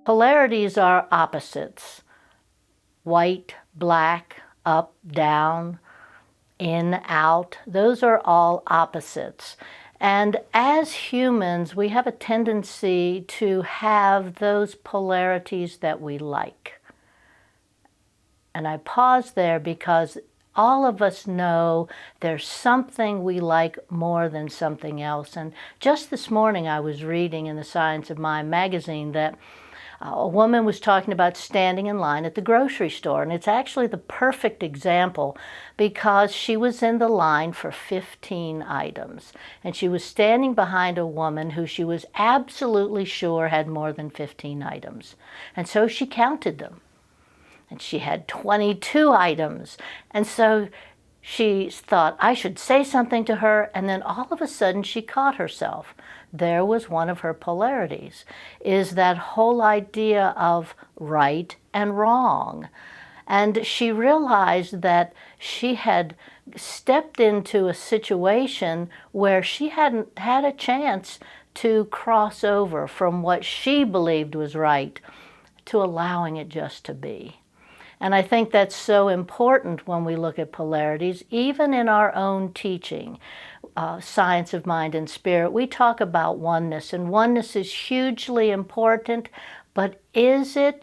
Polarities are opposites. White, black, up, down, in, out. Those are all opposites. And as humans, we have a tendency to have those polarities that we like. And I pause there because all of us know there's something we like more than something else. And just this morning I was reading in the Science of Mind magazine that a woman was talking about standing in line at the grocery store. And it's actually the perfect example because she was in the line for 15 items. And she was standing behind a woman who she was absolutely sure had more than 15 items. And so she counted them. And she had 22 items. And so she thought, I should say something to her. And then all of a sudden she caught herself. There was one of her polarities, is that whole idea of right and wrong. And she realized that she had stepped into a situation where she hadn't had a chance to cross over from what she believed was right to allowing it just to be. And I think that's so important when we look at polarities, even in our own teaching, Science of Mind and Spirit. We talk about oneness, and oneness is hugely important, but is it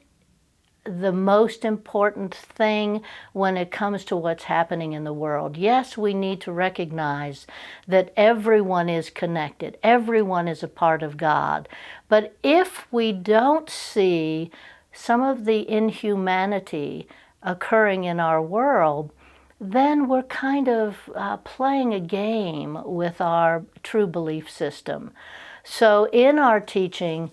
the most important thing when it comes to what's happening in the world? Yes, we need to recognize that everyone is connected, everyone is a part of God. But if we don't see some of the inhumanity occurring in our world, then we're kind of playing a game with our true belief system. So in our teaching,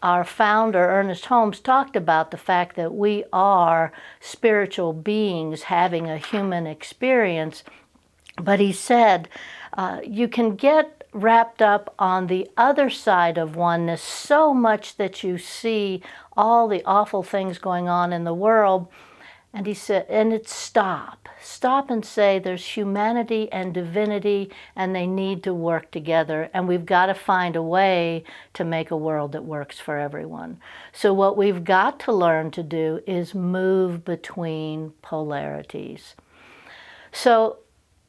our founder, Ernest Holmes, talked about the fact that we are spiritual beings having a human experience, but he said you can get wrapped up on the other side of oneness so much that you see all the awful things going on in the world. And he said, and it's stop and say there's humanity and divinity and they need to work together, and we've got to find a way to make a world that works for everyone. So what we've got to learn to do is move between polarities. So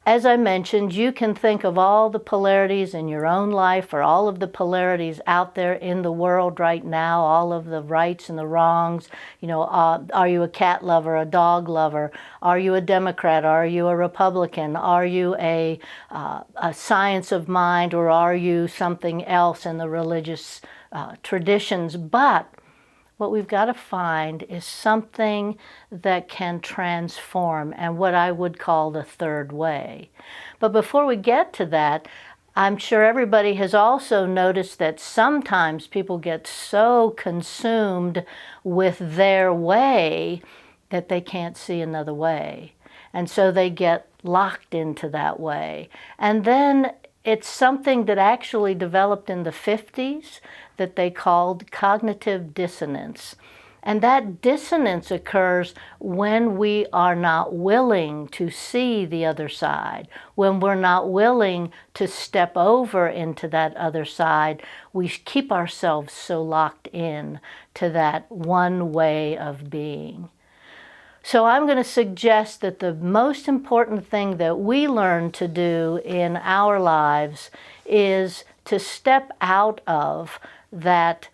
as I mentioned, you can think of all the polarities in your own life or all of the polarities out there in the world right now, all of the rights and the wrongs. You know, are you a cat lover, a dog lover? Are you a Democrat? Are you a Republican? Are you a science of mind, or are you something else in the religious traditions? But what we've got to find is something that can transform, and what I would call the third way. But before we get to that, I'm sure everybody has also noticed that sometimes people get so consumed with their way that they can't see another way. And so they get locked into that way. And then it's something that actually developed in the 50s that they called cognitive dissonance. And that dissonance occurs when we are not willing to see the other side, when we're not willing to step over into that other side. We keep ourselves so locked in to that one way of being. So I'm going to suggest that the most important thing that we learn to do in our lives is to step out of that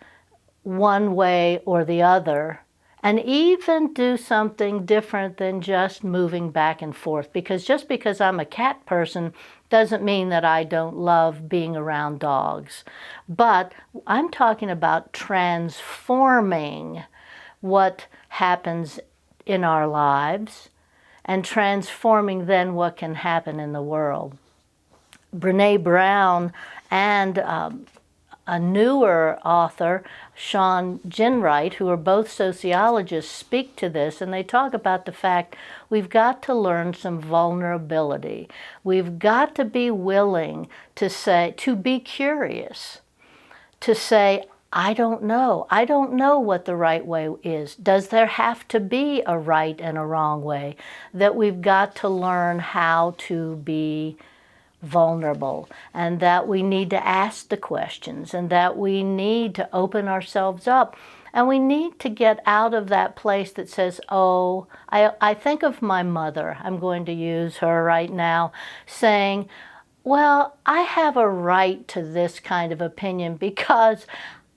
one way or the other, and even do something different than just moving back and forth. Because just because I'm a cat person doesn't mean that I don't love being around dogs. But I'm talking about transforming what happens in our lives and transforming then what can happen in the world. Brene Brown and a newer author, Sean Ginwright, who are both sociologists, speak to this, and they talk about the fact we've got to learn some vulnerability. We've got to be willing to say, to be curious, to say, I don't know. I don't know what the right way is. Does there have to be a right and a wrong way? That we've got to learn how to be vulnerable, and that we need to ask the questions, and that we need to open ourselves up. And we need to get out of that place that says, oh, I think of my mother, I'm going to use her right now, saying, well, I have a right to this kind of opinion because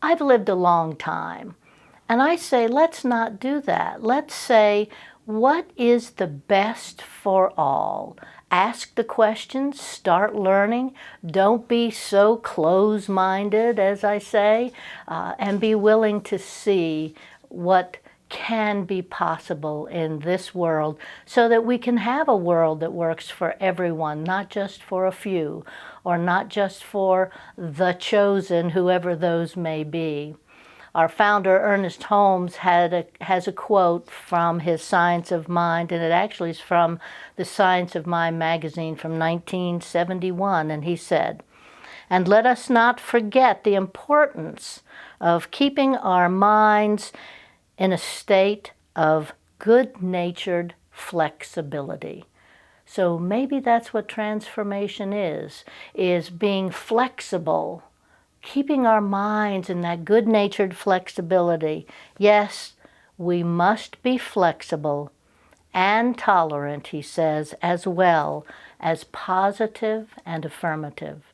I've lived a long time. And I say, let's not do that. Let's say, what is the best for all? Ask the questions, start learning. Don't be so close-minded, as I say, and be willing to see what can be possible in this world so that we can have a world that works for everyone, not just for a few, or not just for the chosen, whoever those may be. Our founder, Ernest Holmes, has a quote from his Science of Mind, and it actually is from the Science of Mind magazine from 1971, and he said, "And let us not forget the importance of keeping our minds in a state of good-natured flexibility." So maybe that's what transformation is being flexible, keeping our minds in that good-natured flexibility. Yes, we must be flexible and tolerant, he says, as well as positive and affirmative.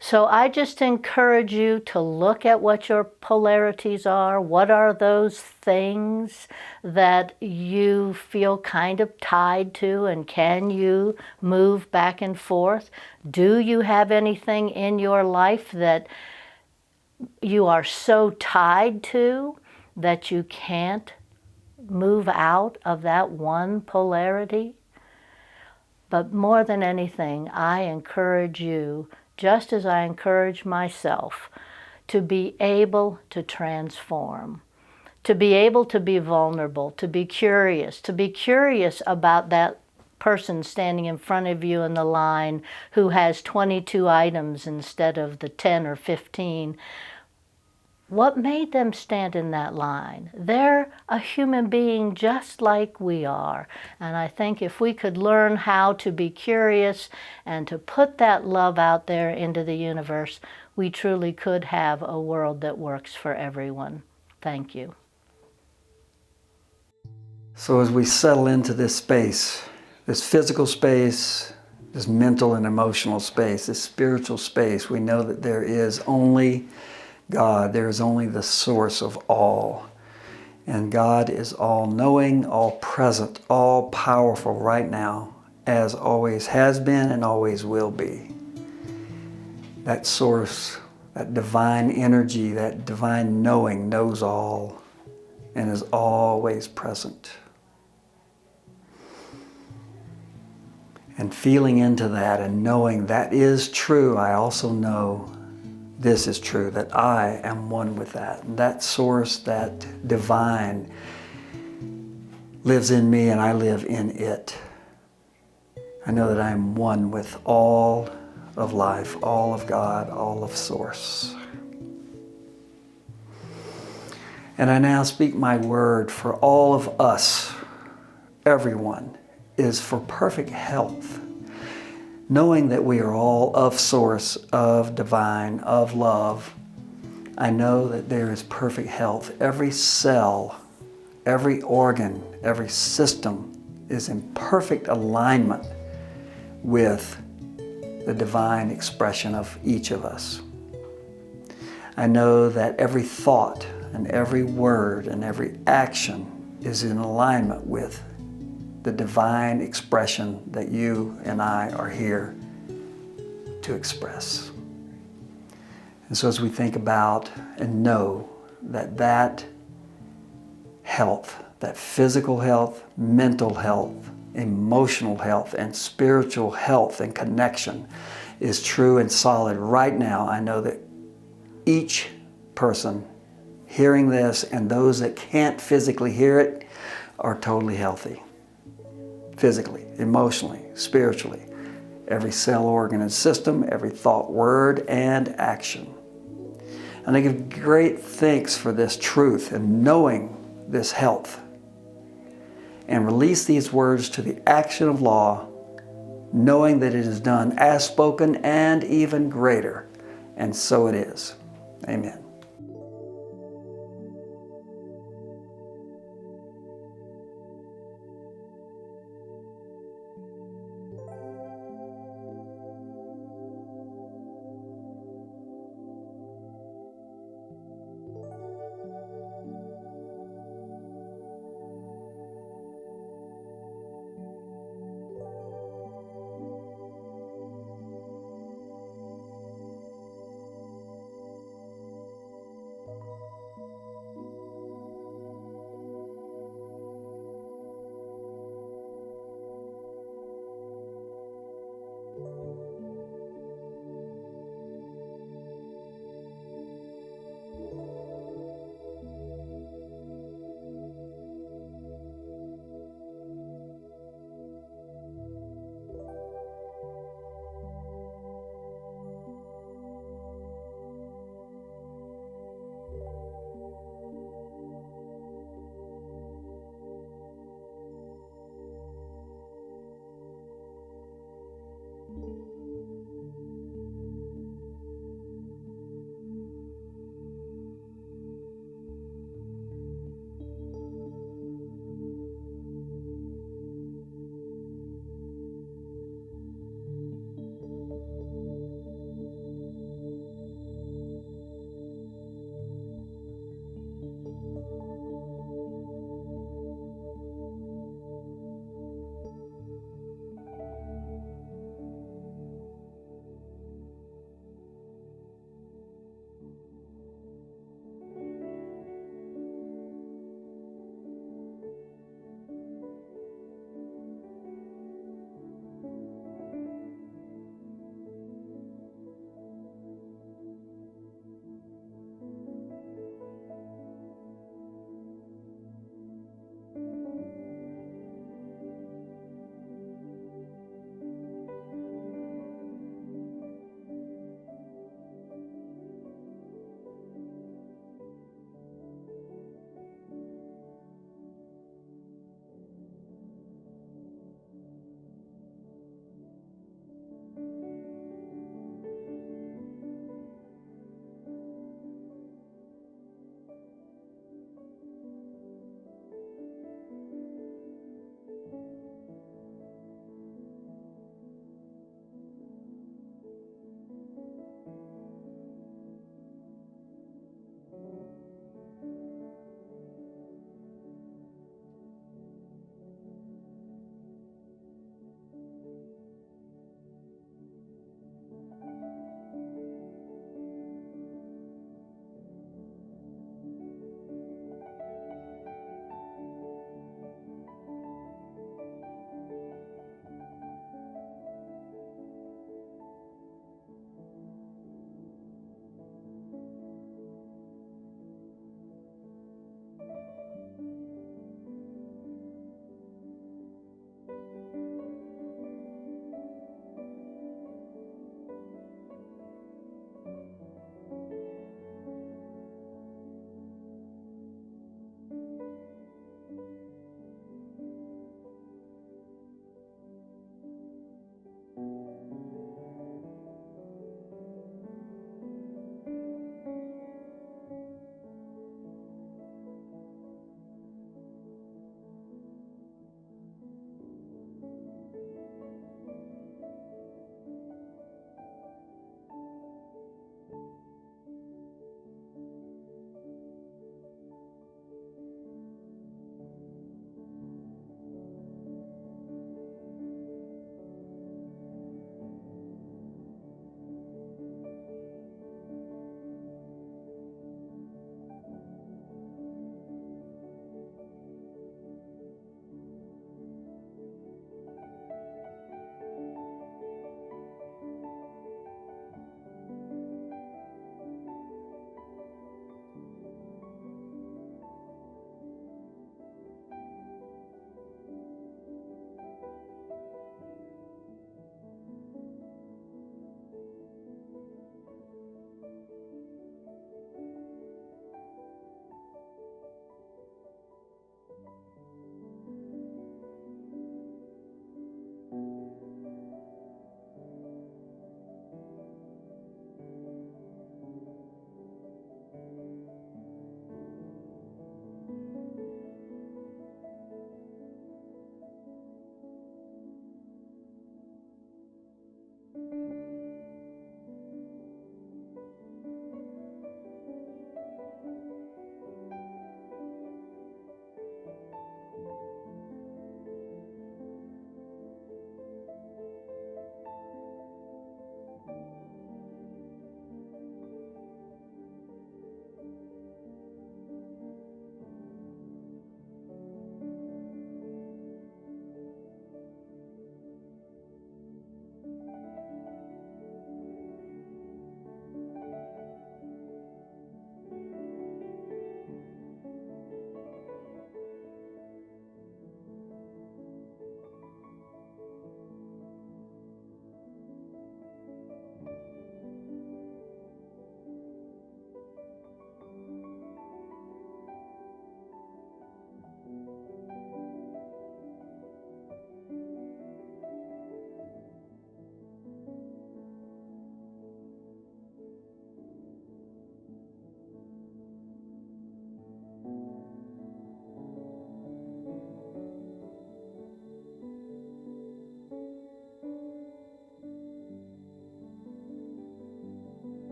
So I just encourage you to look at what your polarities are. What are those things that you feel kind of tied to, and can you move back and forth? Do you have anything in your life that you are so tied to that you can't move out of that one polarity? But more than anything, I encourage you, just as I encourage myself, to be able to transform, to be able to be vulnerable, to be curious about that person standing in front of you in the line who has 22 items instead of the 10 or 15. What made them stand in that line? They're a human being just like we are. And I think if we could learn how to be curious and to put that love out there into the universe, we truly could have a world that works for everyone. Thank you. So as we settle into this space, this physical space, this mental and emotional space, this spiritual space, we know that there is only God. There is only the source of all. And God is all-knowing, all-present, all-powerful right now, as always has been and always will be. That source, that divine energy, that divine knowing knows all and is always present. And feeling into that and knowing that is true, I also know this is true, that I am one with that. And that source, that divine, lives in me and I live in it. I know that I am one with all of life, all of God, all of Source. And I now speak my word for all of us, everyone, is for perfect health. Knowing that we are all of Source, of divine, of love, I know that there is perfect health. Every cell, every organ, every system is in perfect alignment with the divine expression of each of us. I know that every thought and every word and every action is in alignment with the divine expression that you and I are here to express. And so as we think about and know that that health, that physical health, mental health, emotional health, and spiritual health and connection is true and solid right now, I know that each person hearing this and those that can't physically hear it are totally healthy. Physically, emotionally, spiritually, every cell, organ, and system, every thought, word, and action. And I give great thanks for this truth and knowing this health, and release these words to the action of law knowing that it is done as spoken and even greater. And so it is. Amen.